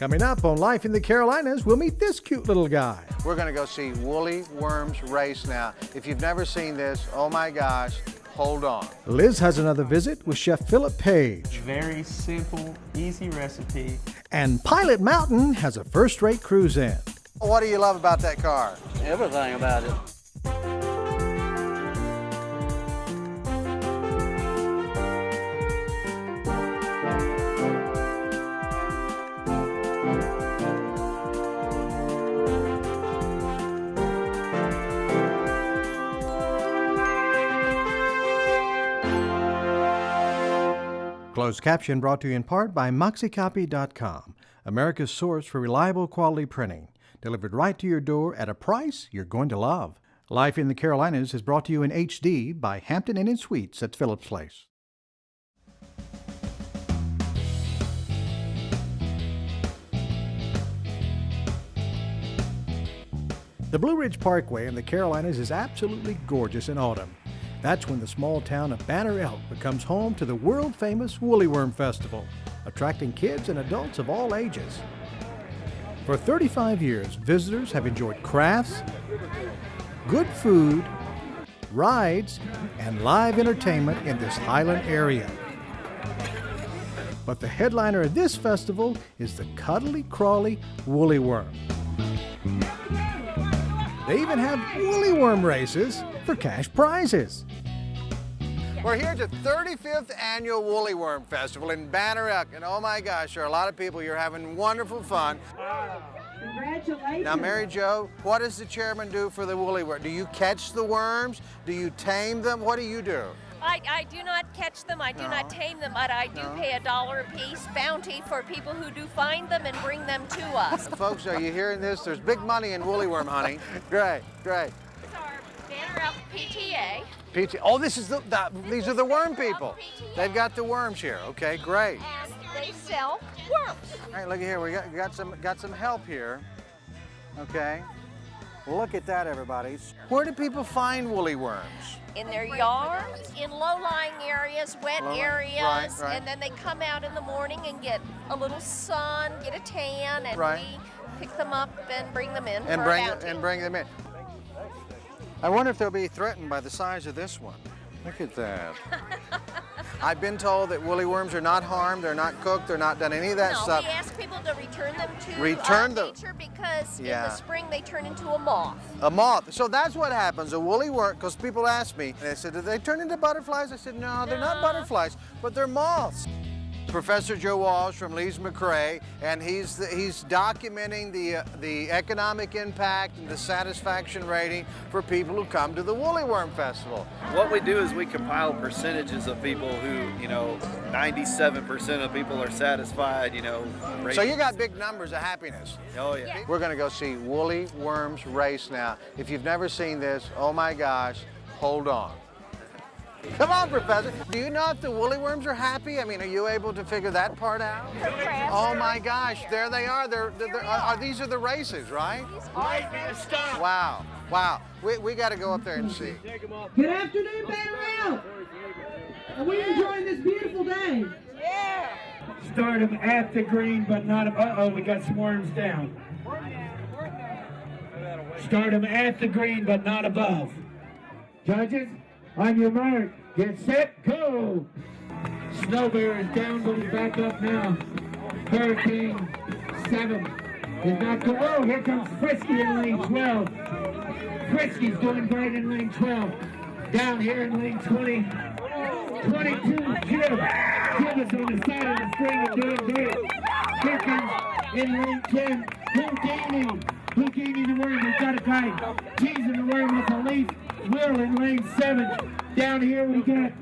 Coming up on Life in the Carolinas, we'll meet this cute little guy. We're going to go see woolly worms race now. If you've never seen this, oh my gosh, hold on. Liz has another visit with Chef Phillip Paige. Very simple, easy recipe. And Pilot Mountain has a first-rate cruise in. What do you love about that car? Everything about it. Closed caption brought to you in part by MoxieCopy.com, America's source for reliable quality printing. Delivered right to your door at a price you're going to love. Life in the Carolinas is brought to you in HD by Hampton Inn & Suites at Phillips Place. The Blue Ridge Parkway in the Carolinas is absolutely gorgeous in autumn. That's when the small town of Banner Elk becomes home to the world-famous Woolly Worm Festival, attracting kids and adults of all ages. For 35 years, visitors have enjoyed crafts, good food, rides, and live entertainment in this highland area. But the headliner of this festival is the cuddly, crawly woolly worm. They even have woolly worm races for cash prizes. We're here at the 35th Annual Woolly Worm Festival in Banner Elk, and oh my gosh, there are a lot of people here having wonderful fun. Congratulations. Now, Mary Jo, what does the chairman do for the woolly worm? Do you catch the worms? Do you tame them? What do you do? I do not catch them, I do not tame them, but I do pay $1 a piece bounty for people who do find them and bring them to us. Folks, are you hearing this? There's big money in woolly worm hunting. Great, great. It's our Banner Elk PTA. Oh, this is these are the worm people. They've got the worms here. Okay, great. And they sell worms. All right, look at here. We got some help here. Okay. Look at that, everybody. Where do people find woolly worms? In their yards, in low-lying areas, wet areas, right. and then they come out in the morning and get a little sun, get a tan, and we pick them up and bring them in And for bring a bounty. and bring them in. I wonder if they'll be threatened by the size of this one. Look at that. I've been told that woolly worms are not harmed, they're not cooked, they're not done any of that stuff. No, we ask people to return them to nature because in the spring they turn into a moth. A moth. So that's what happens. A woolly worm, because people ask me, and they said, do they turn into butterflies? I said, no, they're not butterflies, but they're moths. Professor Joe Walsh from Lees McRae, and he's documenting the economic impact and the satisfaction rating for people who come to the Woolly Worm Festival. What we do is we compile percentages of people who, 97% of people are satisfied, So you got big numbers of happiness. Oh, yeah. We're going to go see Woolly Worms race now. If you've never seen this, oh my gosh, hold on. Come on, Professor. Do you know if the woolly worms are happy? I mean, are you able to figure that part out? Oh my gosh, there they are. These are the races, right? Wow, wow. We got to go up there and see. Good afternoon, Banner Elk. Are we enjoying this beautiful day? Yeah. Start them at the green, but not, uh-oh, we got some worms down. Start them at the green, but not above. Judges? On your mark, get set, go! Snow Bear is down, but he's back up now. Hurricane 7 is not good. Oh, here comes Frisky in lane 12. Frisky's doing great in lane 12. Down here in lane 20. 22, Jim. Jim is on the side of the string and doing great. Pecans in lane 10. Houdini the worm, we've got a guy. Teasing the worm with a leaf. Will in lane 7. Down here we got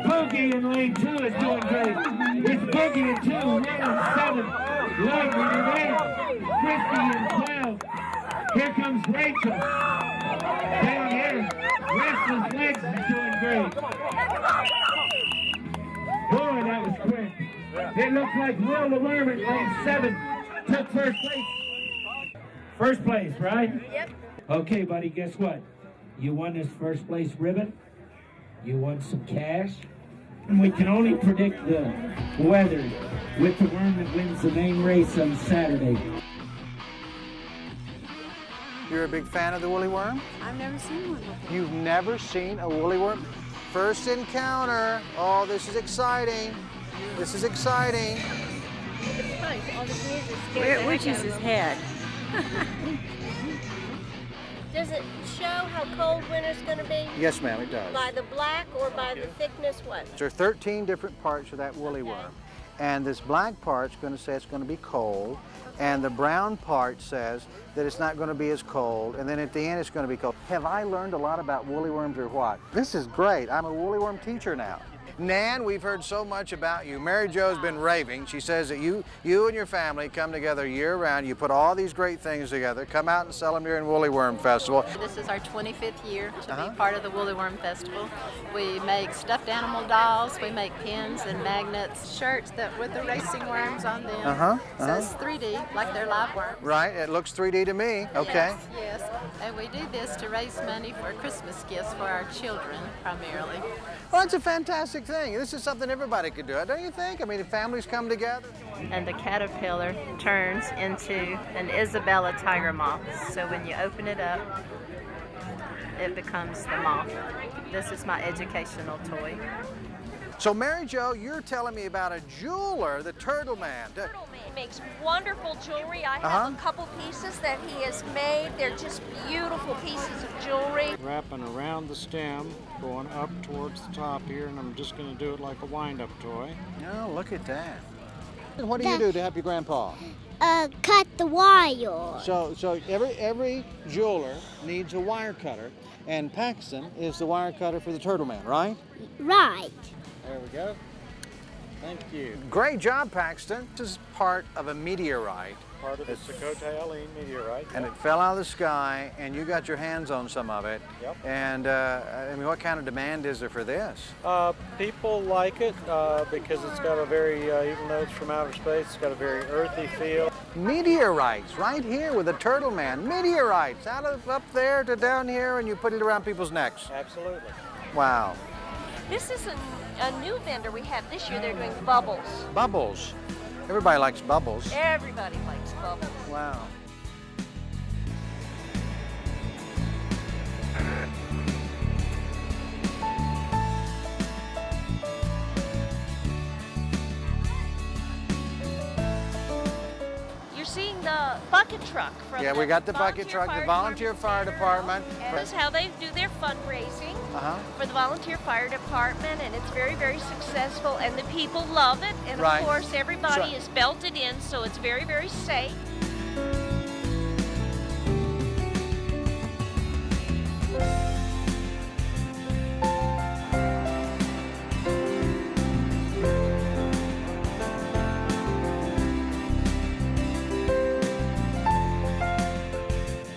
Boogie in lane 2 is doing great. It's Boogie in 2, Will 7. Lightning in 8. Christy in 12. Here comes Rachel. Down here, Restless Legs is doing great. Boy, that was quick. It looks like Will the Worm in lane 7 took first place. First place, right? Yep. Okay, buddy, guess what? You won this first place ribbon. You won some cash. And we can only predict the weather with the worm that wins the main race on Saturday. You're a big fan of the woolly worm? I've never seen one before. You've never seen a woolly worm? First encounter. Oh, this is exciting. This is exciting. It's funny. All this music scares Which is his head? Does it show how cold winter's going to be? Yes, ma'am, it does. By the black or by the thickness, what? There are 13 different parts of that woolly worm. And this black part's going to say it's going to be cold. And the brown part says that it's not going to be as cold. And then at the end, it's going to be cold. Have I learned a lot about woolly worms or what? This is great. I'm a woolly worm teacher now. Nan, we've heard so much about you. Mary Jo's been raving. She says that you and your family come together year-round. You put all these great things together, come out and sell them during Woolly Worm Festival. This is our 25th year to be part of the Woolly Worm Festival. We make stuffed animal dolls, we make pins and magnets, shirts that with the racing worms on them. So it's 3D, like they're live worms. Right, it looks 3D to me. Okay. Yes, and we do this to raise money for Christmas gifts for our children, primarily. Well, that's a fantastic thing. This is something everybody could do, don't you think? I mean, if families come together. And the caterpillar turns into an Isabella tiger moth. So when you open it up, it becomes the moth. This is my educational toy. So Mary Jo, you're telling me about a jeweler, the Turtle Man. Turtle Man makes wonderful jewelry. I have a couple pieces that he has made. They're just beautiful pieces of jewelry. Wrapping around the stem, going up towards the top here, and I'm just going to do it like a wind-up toy. Oh, look at that. And what do you do to help your grandpa? Cut the wire. So every jeweler needs a wire cutter, and Paxton is the wire cutter for the Turtle Man, right? Right. There we go. Thank you. Great job, Paxton. This is part of a meteorite. Part of the Sautee meteorite. And it fell out of the sky, and you got your hands on some of it. Yep. And I mean, what kind of demand is there for this? People like it because it's got a very, even though it's from outer space, it's got a very earthy feel. Meteorites, right here with the Turtle Man. Meteorites, out of up there to down here, and you put it around people's necks. Absolutely. Wow. This is a new vendor we have this year. They're doing bubbles. Bubbles. Everybody likes bubbles. Everybody likes bubbles. Wow. You're seeing the bucket truck from Yeah, we got the bucket truck, the volunteer fire department. And this is how they do their fundraising for the volunteer fire department, and it's very, very successful, and the people love it. And of course, everybody is belted in, so it's very, very safe.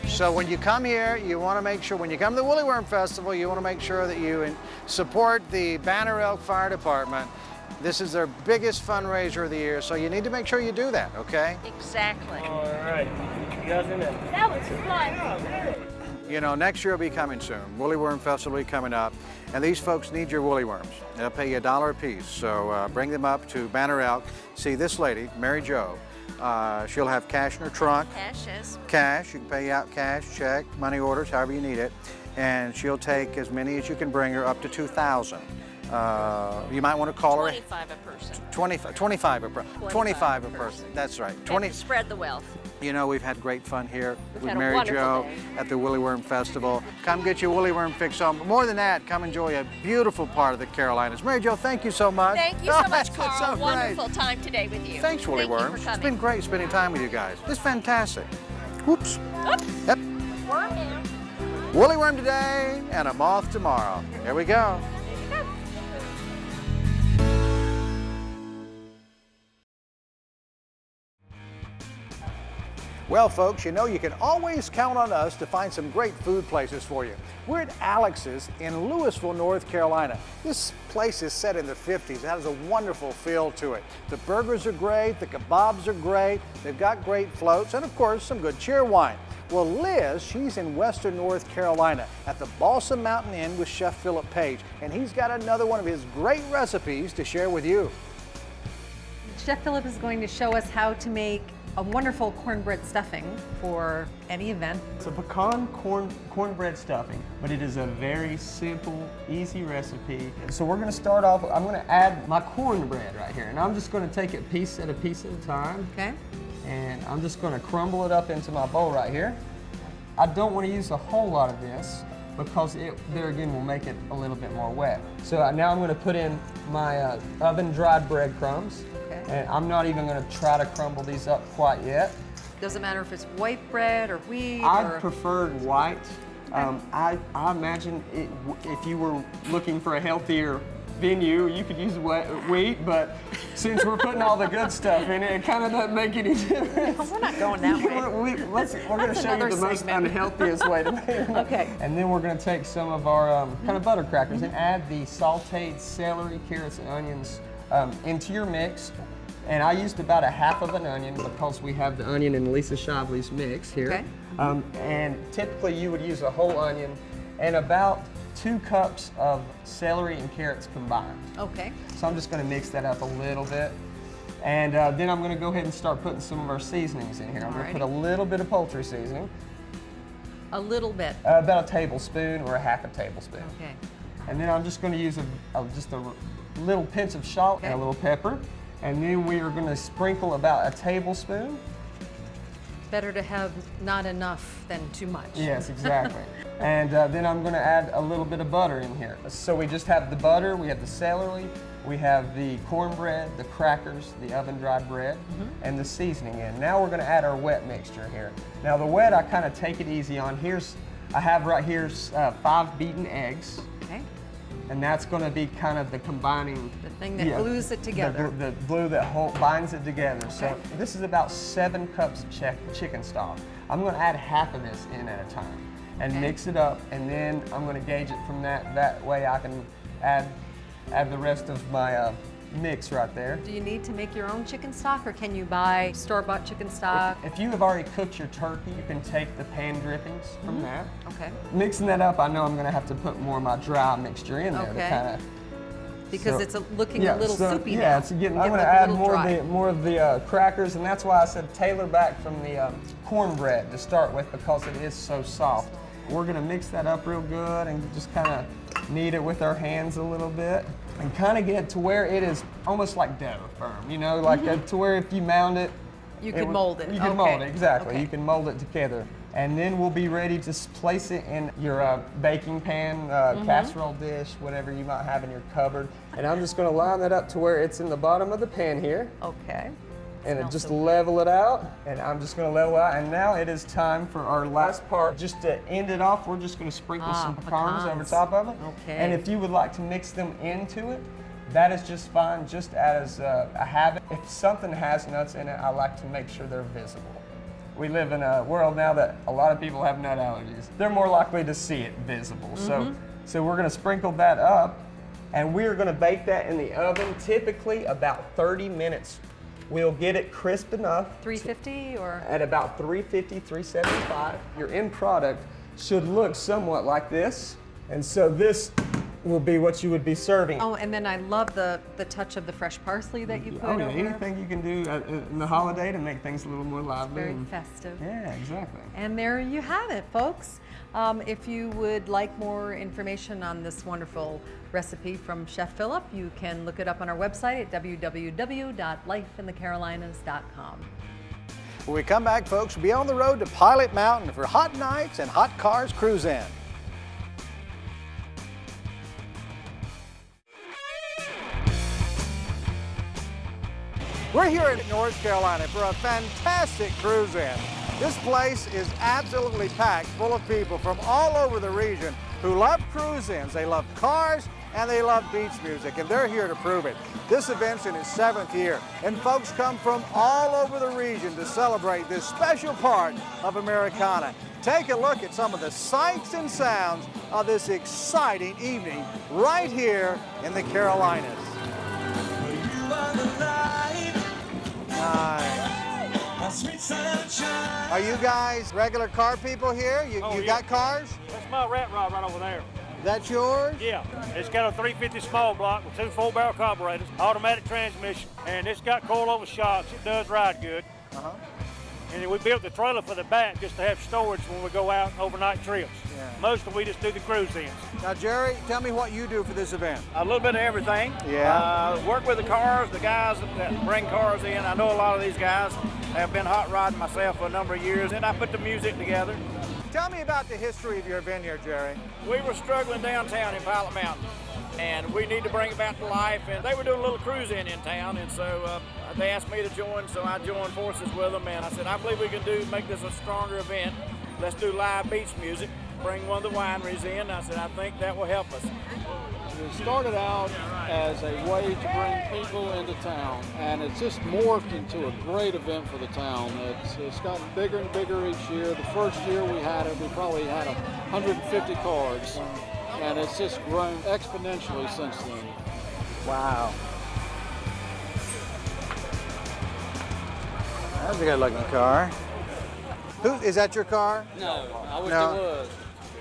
So when you come here, you want to make sure, when you come to the Woolly Worm Festival, you want to make sure that you support the Banner Elk Fire Department. This is their biggest fundraiser of the year, so you need to make sure you do that, okay? Exactly. All right. You guys in there? That was fun. You know, next year will be coming soon. Woolly Worm Festival will be coming up, and these folks need your woolly worms. They'll pay you $1 a piece, so bring them up to Banner Elk. See this lady, Mary Jo. She'll have cash in her trunk. Cash, yes. Cash, you can pay out cash, check, money orders, however you need it. And she'll take as many as you can bring her, up to 2,000. You might want to call her. 25 a person. 25 a person. 25 a person. That's right. 20. Spread the wealth. You know, we've had great fun here with had a Mary wonderful Jo day. at the Woolly Worm Festival. Come get your woolly worm fix on. But more than that, come enjoy a beautiful part of the Carolinas. Mary Jo, thank you so much. Thank you so much, It's Carl. so Wonderful great. time today with you. Thanks, Woolly Thank you for Worms. It's coming. been great spending time with you guys. It's fantastic. Whoops. Yep. Worm now. Woolly worm today and a moth tomorrow. Here we go. Well, folks, you know you can always count on us to find some great food places for you. We're at Alex's in Louisville, North Carolina. This place is set in the 50s. It has a wonderful feel to it. The burgers are great, the kebabs are great, they've got great floats, and of course, some good cheer wine. Well, Liz, she's in western North Carolina at the Balsam Mountain Inn with Chef Phillip Paige, and he's got another one of his great recipes to share with you. Chef Phillip is going to show us how to make a wonderful cornbread stuffing for any event. It's a pecan cornbread stuffing, but it is a very simple, easy recipe. So we're going to start off, I'm going to add my cornbread right here, and I'm just going to take it piece at a time. Okay. And I'm just going to crumble it up into my bowl right here. I don't want to use a whole lot of this because there again will make it a little bit more wet. So now I'm going to put in my oven-dried breadcrumbs. Okay. And I'm not even going to try to crumble these up quite yet. Doesn't matter if it's white bread or wheat? I preferred white. Okay. I imagine if you were looking for a healthier venue, you could use wheat, but since we're putting all the good stuff in it, it kind of doesn't make any difference. No, we're not going that way. We're going to show you the most unhealthiest way to make it. Okay. And then we're going to take some of our kind of butter crackers and add the sautéed celery, carrots, and onions into your mix. And I used about a half of an onion because we have the onion in Lisa Shively's mix here. Okay. And typically you would use a whole onion and about 2 cups of celery and carrots combined. Okay. So I'm just going to mix that up a little bit. And then I'm going to go ahead and start putting some of our seasonings in here. I'm going to put a little bit of poultry seasoning. A little bit? About a tablespoon or a half a tablespoon. Okay. And then I'm just going to use just a little pinch of salt and a little pepper. And then we are going to sprinkle about a tablespoon. Better to have not enough than too much. Yes, exactly. And then I'm going to add a little bit of butter in here. So we just have the butter, we have the celery, we have the cornbread, the crackers, the oven-dried bread, and the seasoning in. Now we're going to add our wet mixture here. Now the wet, I kind of take it easy on. I have right here 5 beaten eggs. Okay. And that's going to be kind of the combining. The thing that glues it together. The glue that binds it together. Okay. So this is about 7 cups of chicken stock. I'm going to add half of this in at a time and mix it up, and then I'm going to gauge it from that. That way I can add the rest of my mix right there. Do you need to make your own chicken stock, or can you buy store-bought chicken stock? If you have already cooked your turkey, you can take the pan drippings from that. Okay. Mixing that up, I know I'm going to have to put more of my dry mixture in there to kind of. Because it's looking a little soupy now. Yeah, it's getting. I'm going to add more of the crackers, and that's why I said tailor back from the cornbread to start with, because it is so soft. We're going to mix that up real good and just kind of knead it with our hands a little bit and kind of get it to where it is almost like dough firm, you know, like to where if you mound it, you can mold it. You can mold it, exactly. You can mold it together. And then we'll be ready to place it in your baking pan, casserole dish, whatever you might have in your cupboard. And I'm just going to line that up to where it's in the bottom of the pan here. Okay. And just level it out. And I'm just going to level out. And now it is time for our last part. Just to end it off, we're just going to sprinkle some pecans over top of it. Okay. And if you would like to mix them into it, that is just fine, just as a habit. If something has nuts in it, I like to make sure they're visible. We live in a world now that a lot of people have nut allergies. They're more likely to see it visible. So we're going to sprinkle that up, and we're going to bake that in the oven, typically about 30 minutes. We'll get it crisp enough. 350 or? At about 350, 375. Your end product should look somewhat like this. And so this will be what you would be serving. Oh, and then I love the touch of the fresh parsley that you put over. Anything you can do in the holiday to make things a little more lively. It's very festive. Yeah, exactly. And there you have it, folks. If you would like more information on this wonderful recipe from Chef Phillip, you can look it up on our website at www.lifeinthecarolinas.com. When we come back, folks, we'll be on the road to Pilot Mountain for hot nights and hot cars CruiseIn. We're here in North Carolina for a fantastic CruiseIn. This place is absolutely packed full of people from all over the region who love CruiseIns. They love cars and they love beach music, and they're here to prove it. This event's in its 7th year, and folks come from all over the region to celebrate this special part of Americana. Take a look at some of the sights and sounds of this exciting evening right here in the Carolinas. Nice. Are you guys regular car people here? You got cars? That's my rat rod right over there. That's yours? Yeah. It's got a 350 small block with 2 4-barrel carburetors, automatic transmission, and it's got coilover shocks. It does ride good. And we built the trailer for the back just to have storage when we go out overnight trips. Yeah. Mostly we just do the cruise-ins. Now, Jerry, tell me what you do for this event. A little bit of everything. Yeah. Work with the cars, the guys that bring cars in. I know a lot of these guys. Have been hot rodding myself for a number of years, and I put the music together. Tell me about the history of your event here, Jerry. We were struggling downtown in Pilot Mountain, and we need to bring it back to life. And they were doing a little cruise-in town, and so they asked me to join, so I joined forces with them. And I said, I believe we can make this a stronger event. Let's do live beach music. Bring one of the wineries in. I said, I think that will help us. It started out as a way to bring people into town, and it's just morphed into a great event for the town. It's gotten bigger and bigger each year. The first year we had it, we probably had 150 cars, and it's just grown exponentially since then. Wow. That's a good-looking car. Is that your car? No, I wish No. it was.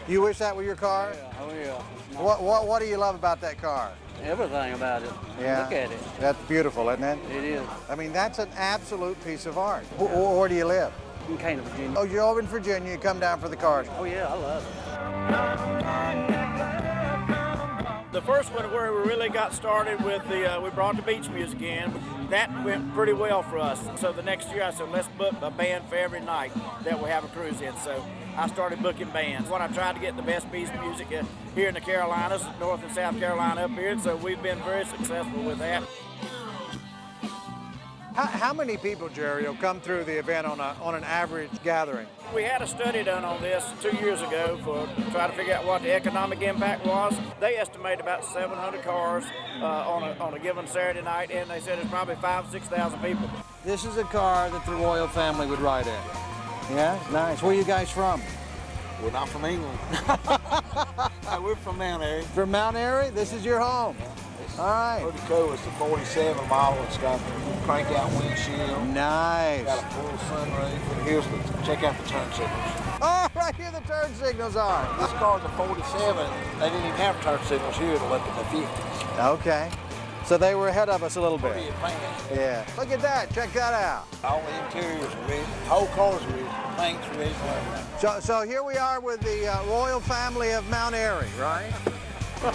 You wish that were your car? Yeah, oh yeah. What do you love about that car? Everything about it. Yeah. Look at it. That's beautiful, isn't it? It is. I mean, that's an absolute piece of art. Where do you live? In Cana, Virginia. Oh, you're over in Virginia. You come down for the cars. Oh yeah, I love it. The first one where we really got started with we brought the beach music in. That went pretty well for us. So the next year I said, let's book a band for every night that we have a cruise in. So I started booking bands. When I tried to get the best beach music here in the Carolinas, North and South Carolina up here. So we've been very successful with that. How many people, Jerry, will come through the event on an average gathering? We had a study done on this 2 years ago to try to figure out what the economic impact was. They estimate about 700 cars on a given Saturday night, and they said it's probably 5,000 to 6,000 people. This is a car that the royal family would ride in. Yeah, nice. Where are you guys from? We're not from England. We're from Mount Airy. From Mount Airy? This is your home. All right. Pretty cool. It's a 47 model. It's got a crank out windshield. Nice. Got a full sunroof. And here's check out the turn signals. Oh, right here the turn signals are. This car's a 47. They didn't even have turn signals here until up in the 50s. Okay. So they were ahead of us a little bit. Pretty advanced. Yeah. Look at that. Check that out. All the interiors are original. The whole car's original. Paint's original. So here we are with the royal family of Mount Airy, right?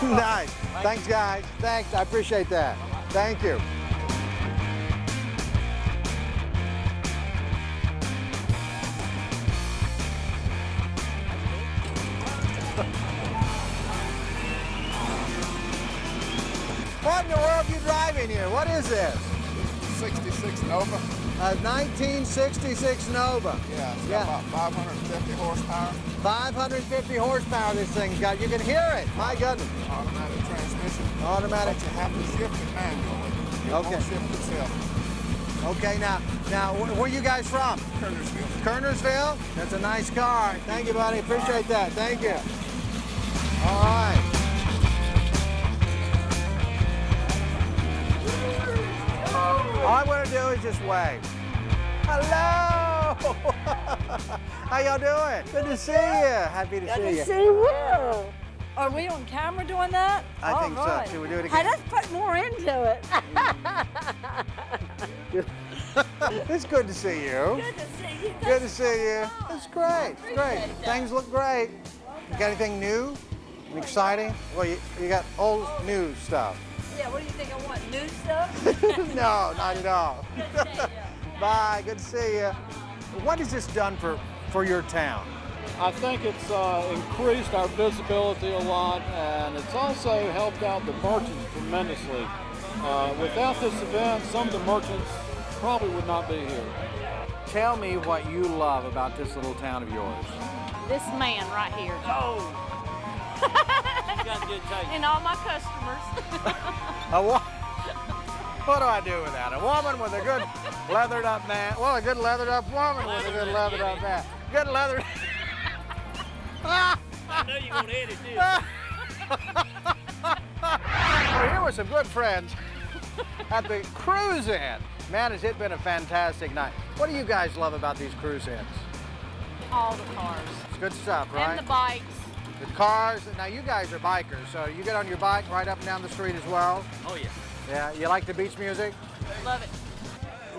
Nice. Thanks, guys. Thanks. I appreciate that. Thank you. What in the world are you driving here? What is this? 66 Nova. A 1966 Nova. Yeah, it's got about 550 horsepower. 550 horsepower this thing's got. You can hear it. My goodness. Automatic transmission. Automatic. But you have to shift it manually. It won't shift itself. Okay, now, where are you guys from? Kernersville. Kernersville? That's a nice car. Thank you, buddy. Appreciate that. Thank you. All right. All I want to do is just wave. Hello! How y'all doing? Good to see you. Happy to see you. Good to see you. Are we on camera doing that? I think so. Should we do it again? Hey, let's put more into it. It's good to see you. Good to see you. Good to see you. It's great. Great. Things look great. You got anything new and exciting? Well, you got old new stuff. Yeah, what do you think I want? New stuff? No, not at all. Good to see you. Bye. Good to see you. What has this done for your town? I think it's increased our visibility a lot, and it's also helped out the merchants tremendously. Without this event, some of the merchants probably would not be here. Tell me what you love about this little town of yours. This man right here. Oh! You got good taste. And all my customers. What do I do with that? A woman with a good leathered up man. Well, a good leathered up woman with a good leathered up man. Good leathered. I know you're going to hit it, too. Well, here were some good friends at the CruiseIn. Man, has it been a fantastic night. What do you guys love about these cruise-ins? All the cars. It's good stuff, right? And the bikes. The cars. Now you guys are bikers, so you get on your bike right up and down the street as well? Oh, yeah. Yeah, you like the beach music? Love it.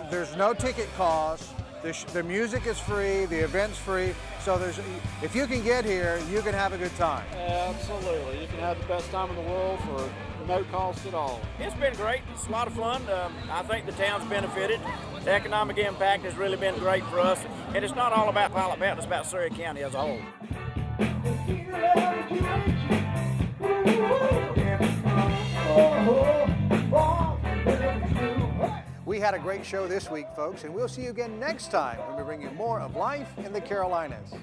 There's no ticket cost. The music is free, the event's free. So if you can get here, you can have a good time. Absolutely. You can have the best time in the world for no cost at all. It's been great. It's a lot of fun. I think the town's benefited. The economic impact has really been great for us. And it's not all about Pilot Mountain, it's about Surrey County as a whole. We had a great show this week, folks, and we'll see you again next time when we bring you more of life in the Carolinas.